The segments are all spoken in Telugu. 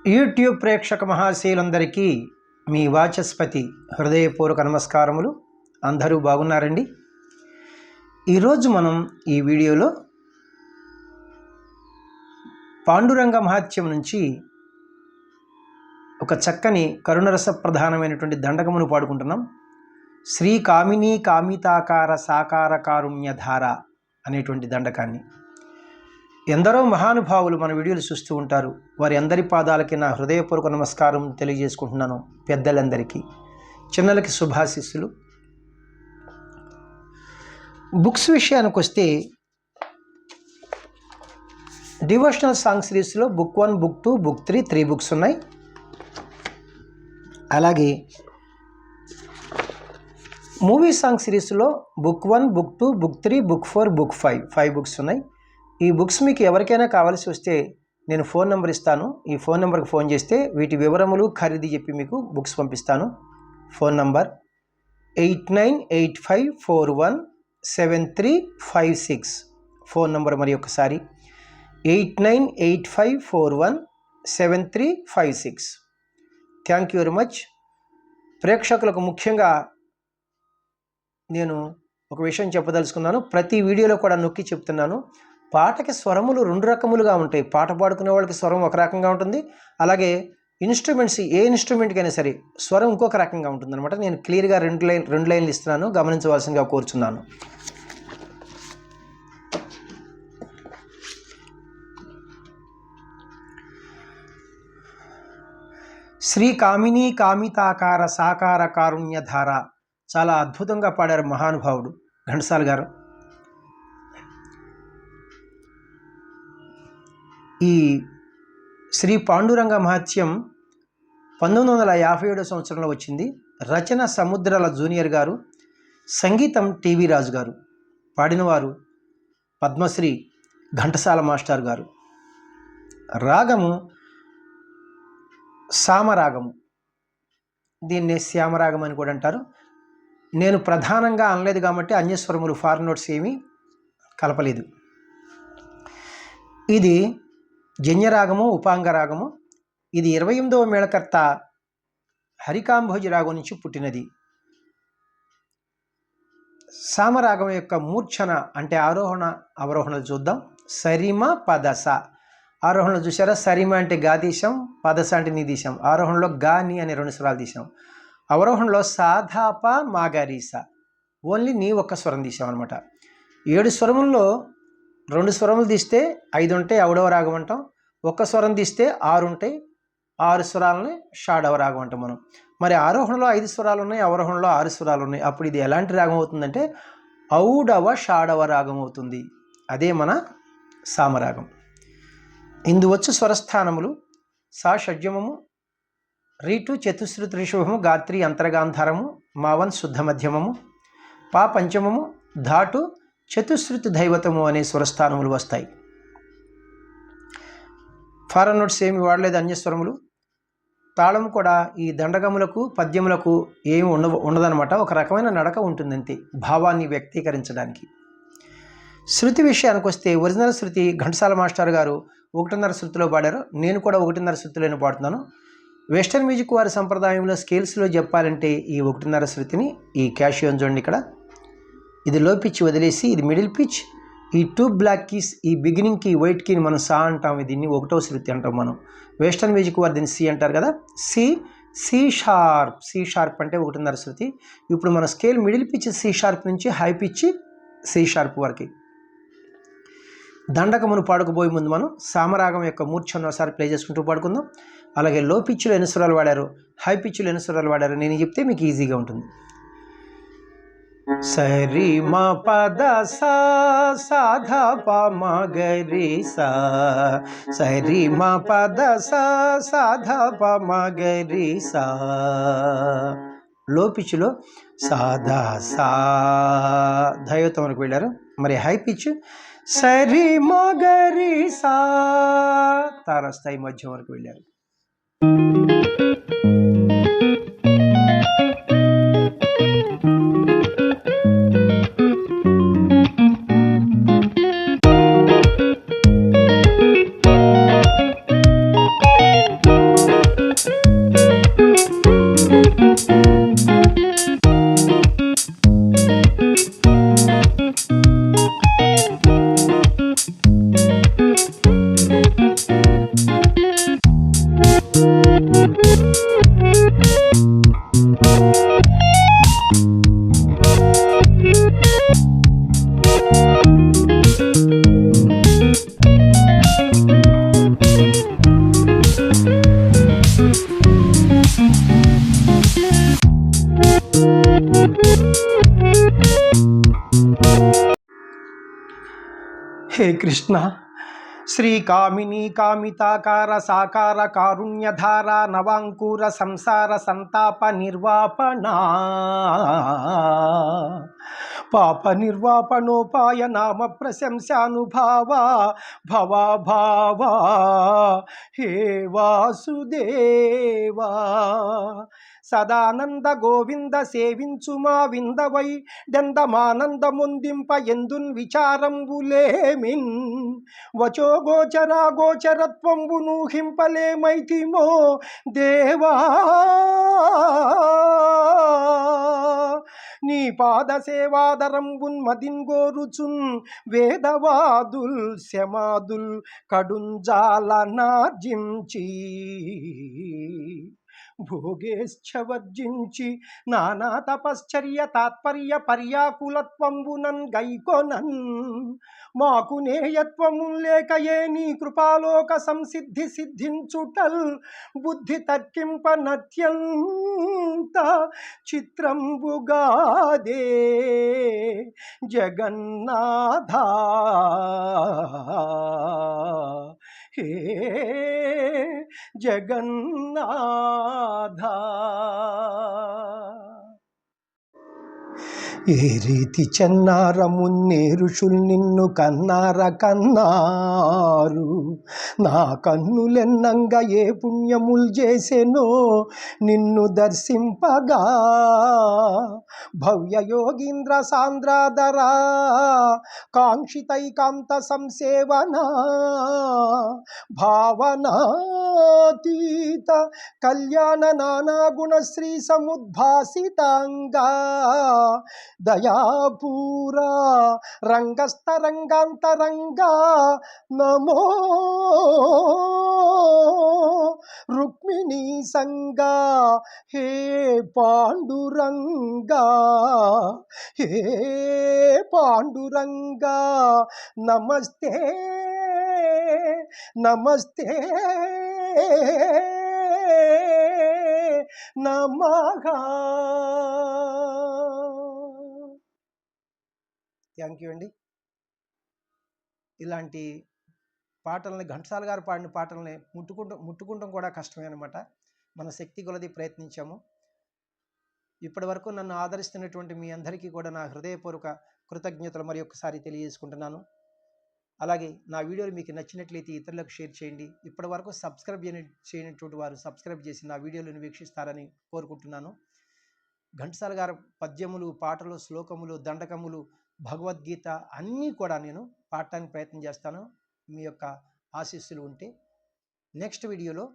యూట్యూబ్ ప్రేక్షక మహాశయులందరికీ మీ వాచస్పతి హృదయపూర్వక నమస్కారములు. అందరూ బాగున్నారండి? ఈరోజు మనం ఈ వీడియోలో పాండురంగ మహాత్యం నుంచి ఒక చక్కని కరుణరస ప్రధానమైనటువంటి దండకమును పాడుకుంటున్నాం. శ్రీ కామినీ కామితాకార సాకార కారుణ్యధార అనేటువంటి దండకాన్ని. ఎందరో మహానుభావులు మన వీడియోలు చూస్తూ ఉంటారు. వారి అందరి పాదాలకి నా హృదయపూర్వక నమస్కారం తెలియజేసుకుంటున్నాను. పెద్దలందరికీ, చిన్నలకి శుభాశీస్సులు. బుక్స్ విషయానికి వస్తే డివోషనల్ సాంగ్ సిరీస్లో బుక్ 1, బుక్ 2, బుక్ 3 3 బుక్స్ ఉన్నాయి. అలాగే మూవీ సాంగ్ సిరీస్లో book 1, book 2, book 3, book 4, book 5 books ఉన్నాయి. ఈ బుక్స్ మీకు ఎవరికైనా కావాల్సి వస్తే నేను ఫోన్ నెంబర్ ఇస్తాను. ఈ ఫోన్ నెంబర్కి ఫోన్ చేస్తే వీటి వివరములు ఖరీదు చెప్పి మీకు బుక్స్ పంపిస్తాను. Phone number 8985417356. ఫోన్ నెంబర్ మరి ఒకసారి 8985417356. Thank you very much. ప్రేక్షకులకు ముఖ్యంగా నేను ఒక విషయం చెప్పదలుచుకున్నాను. ప్రతి వీడియోలో కూడా నొక్కి చెప్తున్నాను. పాటకి స్వరములు 2 రకములుగా ఉంటాయి. పాట పాడుకునే వాళ్ళకి స్వరం ఒక రకంగా ఉంటుంది. అలాగే ఇన్స్ట్రుమెంట్స్, ఏ ఇన్స్ట్రుమెంట్కైనా సరే స్వరం ఇంకొక రకంగా ఉంటుంది అనమాట. నేను క్లియర్గా రెండు లైన్లు ఇస్తున్నాను, గమనించవలసిందిగా కోరుచున్నాను. శ్రీ కామినీ కామితాకార సాకార కారుణ్యధార. చాలా అద్భుతంగా పాడారు మహానుభావుడు ఘంటసాల గారు. ఈ శ్రీ పాండురంగ మహాత్యం 1957 సంవత్సరంలో వచ్చింది. రచన సముద్రాల జూనియర్ గారు, సంగీతం టీవీ రాజు గారు, పాడినవారు పద్మశ్రీ ఘంటసాల మాస్టర్ గారు. రాగము సామరాగము, దీన్నే శ్యామరాగం అని కూడా అంటారు. నేను ప్రధానంగా అనలేదు కాబట్టి అన్యస్వరములు ఫార్ నోట్స్ ఏమీ కలపలేదు. ఇది జన్యరాగము, ఉపాంగరాగము. ఇది 28వ మేళకర్త హరికాంభోజి రాగం నుంచి పుట్టినది. సామరాగం యొక్క మూర్ఛన అంటే ఆరోహణ అవరోహణలు చూద్దాం. సరిమ పదస. ఆరోహణలు చూసారా? సరిమ అంటే గా తీసాం, పదస అంటే నీ తీసాం. ఆరోహణలో గా నీ అనే 2 స్వరాలు తీసాం. అవరోహణలో సాధాప మాగారీస, ఓన్లీ నీ ఒక్క స్వరం తీసాం అనమాట. 7 స్వరముల్లో 2 స్వరములు తీస్తే 5 ఉంటాయి, ఔడవ రాగం అంటాం. ఒక్క స్వరం తీస్తే 6 ఉంటాయి, 6 స్వరాలని షాడవ రాగం అంటాం మనం. మరి ఆరోహణలో 5 స్వరాలు ఉన్నాయి, అవరోహణలో 6 స్వరాలు ఉన్నాయి. అప్పుడు ఇది ఎలాంటి రాగం అవుతుందంటే ఔడవ షాడవ రాగం అవుతుంది. అదే మన సామరాగం. ఇందువచ్చు స్వరస్థానములు: సా షడ్జమము, రీటు చతుశ్రుతి రిషభము, గాత్రి అంతరగాంధారము, మావన్ శుద్ధ మధ్యమము, పా పంచమము, ధాటు చతుశ్రుతి దైవతము అనే స్వరస్థానములు వస్తాయి. ఫారెన్ నోట్స్ ఏమి వాడలేదు, అన్యస్వరములు. తాళం కూడా ఈ దండకములకు పద్యములకు ఏమి ఉండదనమాట. ఒక రకమైన నడక ఉంటుంది అంతే, భావాన్ని వ్యక్తీకరించడానికి. శృతి విషయానికి వస్తే ఒరిజినల్ శృతి ఘంటసాల మాస్టర్ గారు 1.5 శృతిలో పాడారు. నేను కూడా 1.5 శృతిలోనే పాడుతున్నాను. వెస్టర్న్ మ్యూజిక్ వారి సంప్రదాయంలో స్కేల్స్లో చెప్పాలంటే ఈ 1.5 శృతిని, ఈ క్యాషియోన్ చూడండి ఇక్కడ, ఇది లో పిచ్ వదిలేసి ఇది మిడిల్ పిచ్. ఈ 2 బ్లాక్ కీస్, ఈ బిగినింగ్ కీ వైట్ కీని మనం సా అంటాం, దీన్ని 1వ శృతి అంటాం మనం. వెస్టర్న్ మ్యూజిక్ వారు దీన్ని సి అంటారు కదా. సి షార్ప్ అంటే 1.5 శృతి. ఇప్పుడు మన scale middle pitch C sharp నుంచి హై పిచ్ సి షార్ప్ వరకు. దండకమును పాడుకోబోయే ముందు మనం సామరాగం యొక్క మూర్ఛను ఒకసారి ప్లే చేసుకుంటూ పాడుకుందాం. అలాగే లో పిచ్లో ఎన్ని స్వరాలు వాడారు, హై పిచ్లో ఎన్ని స్వరాలు వాడారు నేను చెప్తే మీకు ఈజీగా ఉంటుంది. సరి మ పద సా సాధా ప మ గరి సా, సరి మ పద సా సాధా ప మ గరి సా. లో పిచ్లో సాధా సా దైవతం వరకు వెళ్ళారు. మరి హై పిచ్ సరి మ గరి సా తారస్థాయి మధ్యం వరకు వెళ్ళారు. హే కృష్ణ, శ్రీకామిని కామితాకార సాకార కారుణ్యధార నవాంకూర సంసార సంతాప నిర్వాపణ పాప నిర్వాపణోపాయ నామ ప్రశంసానుభావ భవభావ హే వాసుదేవా సదానంద గోవింద సేవించుమా విందవై దందమానందముందింప ఎందున్ విచారంబులేమిన్ వచో గోచరా గోచరత్వంబును హింపలేమైతిమో దేవా నీ పాద సేవాదరంబున్ మదిన్ గోరుచున్ వేదవాదుల్ శమాదుల్ కడుంజాలనార్జించి భోగేశ్చవర్జించి నానా తపశ్చర్య తాత్పర్య పర్యాకులత్వంబునన్ గైకొనన్ మాకు నేయత్వము లేకయే నీ కృపాలోక సంసిద్ధి సిద్ధించుటల్ బుద్ధి తర్కింపనత్యంత చిత్రంబుగాదే జగన్నాథ హే జగన్నాథ. ఏ రీతి చెన్నార మున్నే ఋషుల్ నిన్ను కన్నార కన్నారు, నా కన్నులెన్నంగా ఏ పుణ్యముల్ చేసెనో నిన్ను దర్శింపగా. భవ్య యోగీంద్ర సాంద్రాధరా కాంక్షితైకాంత సంసేవన భావనాతీత కళ్యాణ నానా గుణశ్రీ సముద్భాసితాంగా దయాపూరా రంగస్థరంగాంతరంగా నమో రుక్మిణీ సంగా హే పాండురంగా హే పాండురంగా నమస్తే నమస్తే నమః. థ్యాంక్ యూ అండి. ఇలాంటి పాటల్ని ఘంటసాల గారు పాడిన పాటల్ని ముట్టుకుంటాం కూడా కష్టమే అనమాట. మన శక్తి కొలది ప్రయత్నించాము. ఇప్పటి వరకు నన్ను ఆదరిస్తున్నటువంటి మీ అందరికీ కూడా నా హృదయపూర్వక కృతజ్ఞతలు మరి ఒక్కసారి తెలియజేసుకుంటున్నాను. అలాగే నా వీడియోలు మీకు నచ్చినట్లయితే ఇతరులకు షేర్ చేయండి. ఇప్పటి వరకు సబ్స్క్రైబ్ చేయనటువంటి వారు సబ్స్క్రైబ్ చేసి నా వీడియోలను వీక్షిస్తారని కోరుకుంటున్నాను. ఘంటసాల గారు పద్యములు, పాటలు, శ్లోకములు, దండకములు, భగవద్గీత అన్నీ కూడా నేను పాడటానికి ప్రయత్నం చేస్తాను. మీ యొక్క ఆశీస్సులు ఉంటే నెక్స్ట్ వీడియోలో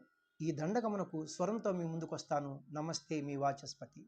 ఈ దండకమునకు స్వరంతో మీ ముందుకు వస్తాను. నమస్తే, మీ వాచస్పతి.